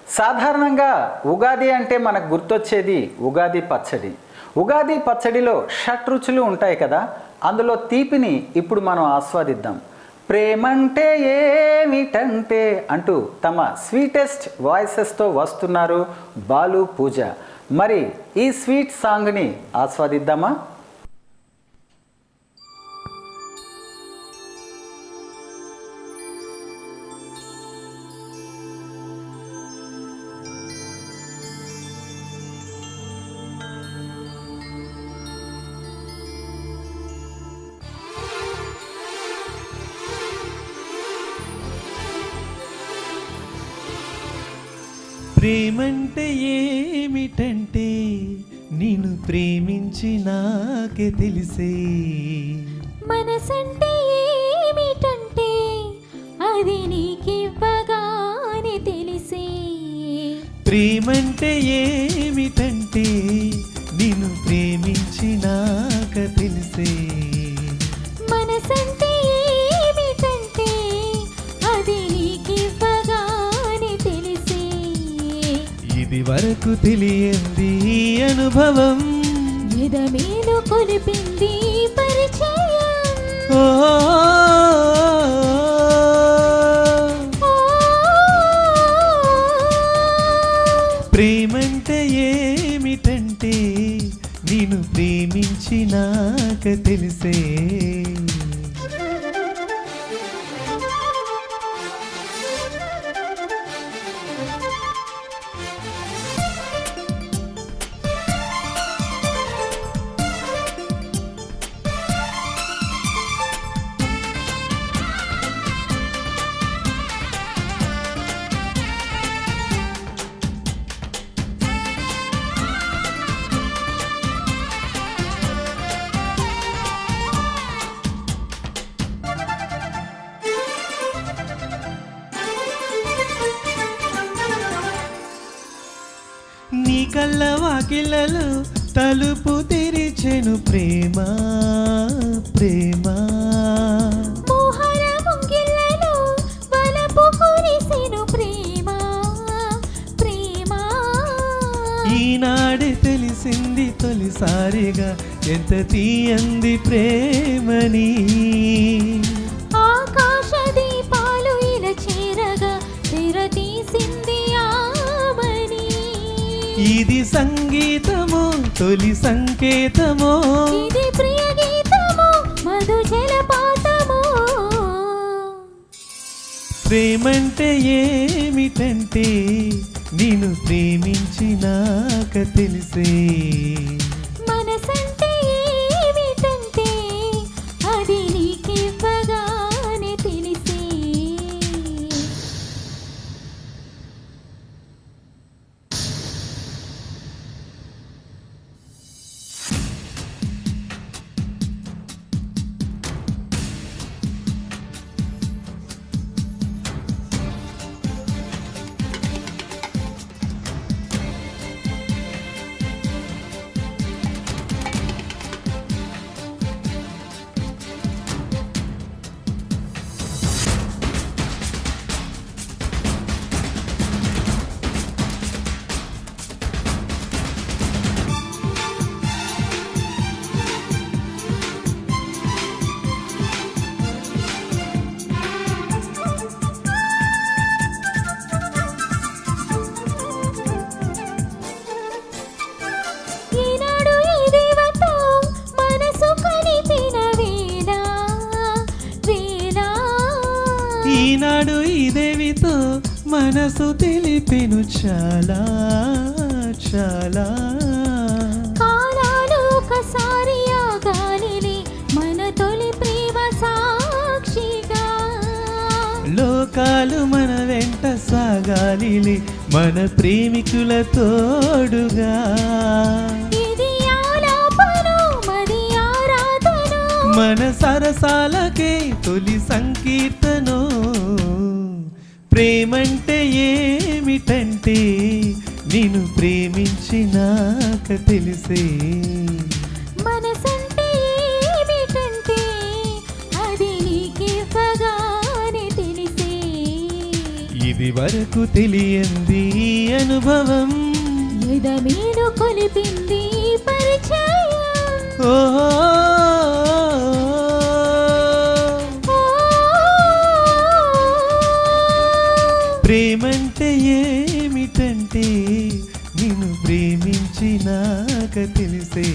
సాధారణంగా ఉగాది అంటే మనకు గుర్తొచ్చేది ఉగాది పచ్చడి. ఉగాది పచ్చడిలో షట్రుచులు ఉంటాయి కదా, అందులో తీపిని ఇప్పుడు మనం ఆస్వాదిద్దాం. ప్రేమంటే ఏమిటంటే అంటూ తమ స్వీటెస్ట్ వాయిసెస్తో వస్తున్నారు బాలు, పూజ. మరి ఈ స్వీట్ సాంగ్ని ఆస్వాదిద్దామా? ప్రేమంటే ఏమిటంటే నిన్ను ప్రేమించి నాకే తెలిసే. మనసంటే ఏమిటంటే అది నీకివ్వగానే తెలిసే. ప్రేమంటే ఏమిటంటే నిన్ను ప్రేమించి నాకే తెలిసే. మనసంటే ఏమిటంటే అది నీకివ్వగానే తెలిసే. ఇది వరకు తెలియంది అనుభవం, ఎదమేలు కొలిపింది పరిచయం. ఓ ప్రేమంటే ఏమిటంటే నిన్ను ప్రేమించి నాకే తెలిసే. నీ కళ్ళ వాకిళ్ళలో తలుపు తెరిచెను ప్రేమ ప్రేమ. మోహన ముంగిళ్ళలో వలపు కురిసెను ప్రేమ ప్రేమ. ఈనాడే తెలిసింది తొలిసారిగా ఎంత తీయంది ప్రేమని. ఆకాశ దీపాలు ఇలా చేరగా తెర తీసింది ఆమని. ఇది సంగీతమో తొలి సంకేతమో, ఇది ప్రియ గీతమో మధు జలపాతమో. ప్రేమంటే ఏమిటంటే నిన్ను ప్రేమించి నాకే తెలిసే. మనసంటే ఏమిటంటే అది నీకివ్వగానే తెలిసే. ఈనాడు ఈ దేవత మనసు కలిపిన వేళ వేళ. ఈనాడు ఈ దేవితో మనసు తెలిపెను చాలా చాలా. కాలాలు ఒకసారి ఆగాలిలే మన తొలి ప్రేమ సాక్షిగా. లోకాలు మన వెంట సాగాలిలే మన ప్రేమికుల తోడుగా. ఇది ఆలాపన మది ఆరాధన, మన సరసాలకే తొలి సంకీర్తనో. ప్రేమంటే ఏమిటంటే నిన్ను ప్రేమించి నాకే తెలిసే. మనసంటే ఏమిటంటే అది నీకివ్వగానే తెలిసే. ఇది వరకు తెలియంది అనుభవం ఎదమీను కొలిపింది పరిచయం. ఓహో ఓ, ప్రేమంటే ఏమిటంటే నిన్ను ప్రేమించినాక తెలిసే